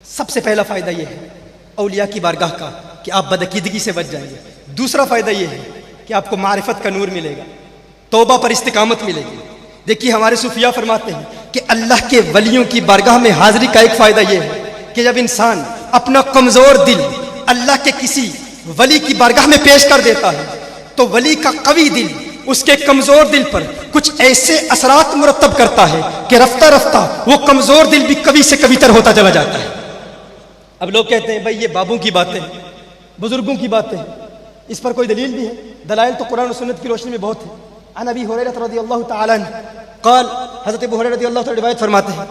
سب سے پہلا فائدہ یہ ہے اولیاء کی بارگاہ کا کہ آپ بدعقیدگی سے بچ جائیں گے۔ دوسرا فائدہ یہ ہے کہ آپ کو معرفت کا نور ملے گا، توبہ پر استقامت ملے گی۔ دیکھیے ہمارے صوفیاء فرماتے ہیں کہ اللہ کے ولیوں کی بارگاہ میں حاضری کا ایک فائدہ یہ ہے کہ جب انسان اپنا کمزور دل اللہ کے کسی ولی کی بارگاہ میں پیش کر دیتا ہے تو ولی کا قوی دل اس کے کمزور دل پر کچھ ایسے اثرات مرتب کرتا ہے کہ رفتہ رفتہ وہ کمزور دل بھی کبھی سے کبھی تر ہوتا چلا جاتا ہے۔ اب لوگ کہتے ہیں بھائی یہ بابوں کی باتیں ہیں، بزرگوں کی باتیں ہیں، اس پر کوئی دلیل بھی ہے؟ دلائل تو قرآن و سنت کی روشنی میں بہت ہے۔ عن ابی ہریرہ رضی اللہ تعالی عنہ قال، حضرت ابو ہریرہ رضی اللہ تعالی روایت فرماتے ہیں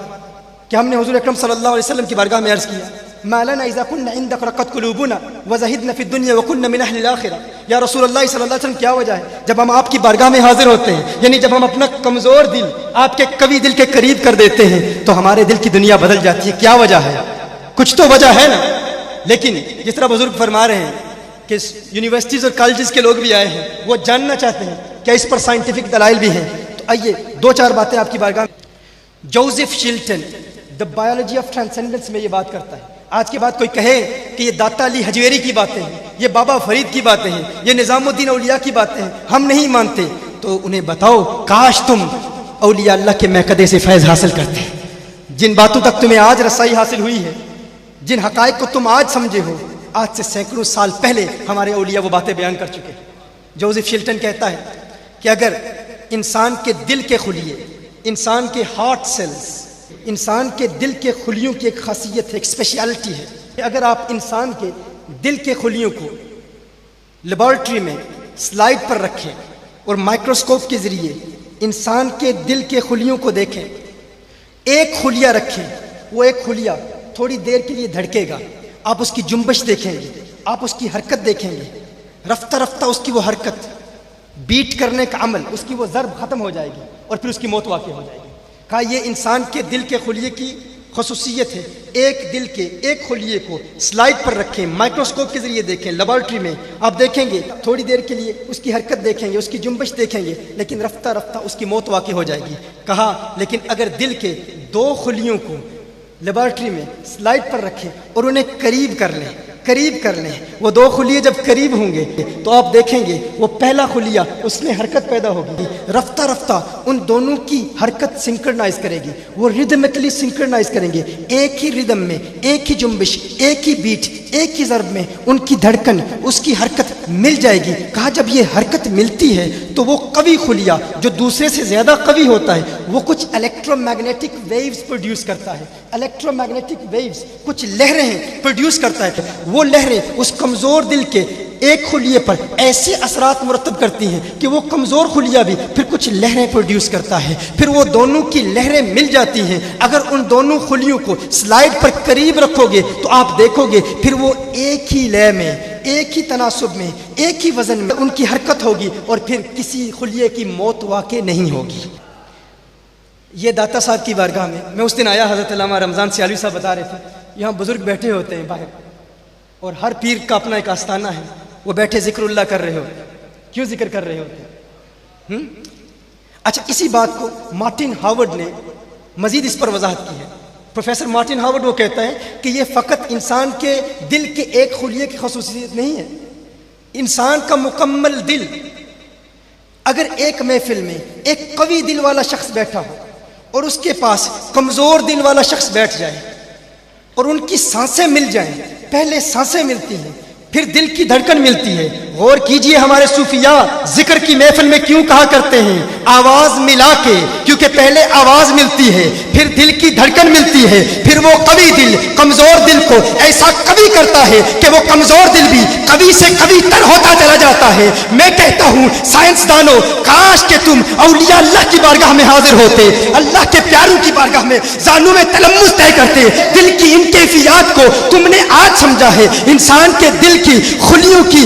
کہ ہم نے حضور اکرم صلی اللہ علیہ وسلم کی بارگاہ میں عرض کیا ما لنا اذا كنا عندك رقت قلوبنا وزهدنا في الدنيا وكنا من اهل الاخره، یا رسول اللہ صلی اللہ علیہ وسلم کیا وجہ ہے جب ہم آپ کی بارگاہ میں حاضر ہوتے ہیں، یعنی جب ہم اپنا کمزور دل آپ کے قوی دل کے قریب کر دیتے ہیں تو ہمارے دل کی دنیا بدل جاتی ہے، کیا وجہ ہے؟ کچھ تو وجہ ہے نا۔ لیکن جس طرح بزرگ فرما رہے ہیں کہ یونیورسٹیز اور کالجز کے لوگ بھی آئے ہیں، وہ جاننا چاہتے ہیں کہ اس پر سائنٹیفک دلائل بھی ہیں، تو آئیے دو چار باتیں آپ کی بارگاہ میں۔ Joseph Chilton the biology of transcendence میں یہ بات کرتا ہے۔ آج کے بعد کوئی کہے کہ یہ داتا علی حجویری کی باتیں ہیں، یہ بابا فرید کی باتیں ہیں، یہ نظام الدین اولیاء کی باتیں ہیں، ہم نہیں مانتے، تو انہیں بتاؤ کاش تم اولیاء اللہ کے میکدے سے فیض حاصل کرتے۔ جن باتوں تک تمہیں آج رسائی حاصل ہوئی ہے، جن حقائق کو تم آج سمجھے ہو، آج سے سینکڑوں سال پہلے ہمارے اولیاء وہ باتیں بیان کر چکے۔ جوزف شلٹن کہتا ہے کہ اگر انسان کے دل کے خلیے، انسان کے ہارٹ سیلز، انسان کے دل کے خلیوں کی ایک خاصیت ہے، ایک اسپیشلٹی ہے کہ اگر آپ انسان کے دل کے خلیوں کو لیبارٹری میں سلائڈ پر رکھیں اور مائکروسکوپ کے ذریعے انسان کے دل کے خلیوں کو دیکھیں، ایک خلیہ رکھیں، وہ ایک خلیہ تھوڑی دیر کے لیے دھڑکے گا، آپ اس کی جنبش دیکھیں گے، آپ اس کی حرکت دیکھیں گے، رفتہ رفتہ اس کی وہ حرکت، بیٹ کرنے کا عمل، اس کی وہ ضرب ختم ہو جائے گی اور پھر اس کی موت واقع ہو جائے گی۔ کہا یہ انسان کے دل کے خلیے کی خصوصیت ہے، ایک دل کے ایک خلیے کو سلائڈ پر رکھیں، مائکروسکوپ کے ذریعے دیکھیں، لیبارٹری میں آپ دیکھیں گے، تھوڑی دیر کے لیے اس کی حرکت دیکھیں گے، اس کی جنبش دیکھیں گے، لیکن رفتہ رفتہ اس کی موت واقع ہو جائے گی۔ کہا لیکن اگر دل کے دو خلیوں کو لیبارٹری میں سلائڈ پر رکھیں اور انہیں قریب کر لیں، وہ دو خلیے جب قریب ہوں گے تو آپ دیکھیں گے وہ پہلا خلیہ اس میں حرکت پیدا ہوگی، رفتہ رفتہ ان دونوں کی حرکت سنکرنائز کرے گی، وہ ریدمکلی سنکرنائز کریں گے، ایک ہی ردم میں، ایک ہی جنبش، ایک ہی بیٹ، ایک ہی ضرب میں ان کی دھڑکن، اس کی حرکت مل جائے گی۔ کہا جب یہ حرکت ملتی ہے تو وہ قوی خلیہ جو دوسرے سے زیادہ قوی ہوتا ہے وہ کچھ الیکٹرو میگنیٹک ویوز پروڈیوس کرتا ہے، الیکٹرو میگنیٹک ویوز کچھ لہریں پروڈیوس کرتا ہے، وہ لہریں اس کمزور دل کے ایک خلیے پر ایسے اثرات مرتب کرتی ہیں کہ وہ کمزور خلیہ بھی پھر کچھ لہریں پروڈیوس کرتا ہے، پھر وہ دونوں کی لہریں مل جاتی ہیں۔ اگر ان دونوں خلیوں کو سلائڈ پر قریب رکھو گے تو آپ دیکھو گے پھر وہ ایک ہی لے میں، ایک ہی تناسب میں، ایک ہی وزن میں ان کی حرکت ہوگی اور پھر کسی خلیے کی موت واقع نہیں ہوگی۔ یہ داتا صاحب کی بارگاہ میں اس دن آیا، حضرت علامہ رمضان سیالوی صاحب بتا رہے تھے، یہاں بزرگ بیٹھے ہوتے ہیں باہر اور ہر پیر کا اپنا ایک آستانہ ہے، وہ بیٹھے ذکر اللہ کر رہے ہوتے ہیں۔ کیوں ذکر کر رہے ہوتے ہیں؟ اچھا، اسی بات کو مارٹن ہاورڈ نے مزید اس پر وضاحت کی ہے۔ پروفیسر مارٹن ہاورڈ وہ کہتا ہے کہ یہ فقط انسان کے دل کے ایک خلیے کی خصوصیت نہیں ہے، انسان کا مکمل دل، اگر ایک محفل میں ایک قوی دل والا شخص بیٹھا ہو اور اس کے پاس کمزور دل والا شخص بیٹھ جائے اور ان کی سانسیں مل جائیں، پہلے سانسیں ملتی ہیں پھر دل کی دھڑکن ملتی ہے۔ غور کیجئے ہمارے صوفیاء ذکر کی محفل میں کیوں کہا کرتے ہیں آواز ملا کے، کیونکہ پہلے آواز ملتی ہے پھر دل کی دھڑکن ملتی ہے، پھر وہ قوی دل کمزور دل کو ایسا قوی کرتا ہے کہ وہ کمزور دل بھی قوی سے قوی تر ہوتا چلا جاتا ہے۔ میں کہتا ہوں سائنسدانوں، کاش کہ تم اولیاء اللہ کی بارگاہ میں حاضر ہوتے، اللہ کے پیاروں کی بارگاہ میں زانوں میں تلمس طے کرتے، دل کی ان کیفیات کو تم نے آج سمجھا ہے، انسان کے دل کی خلیوں کی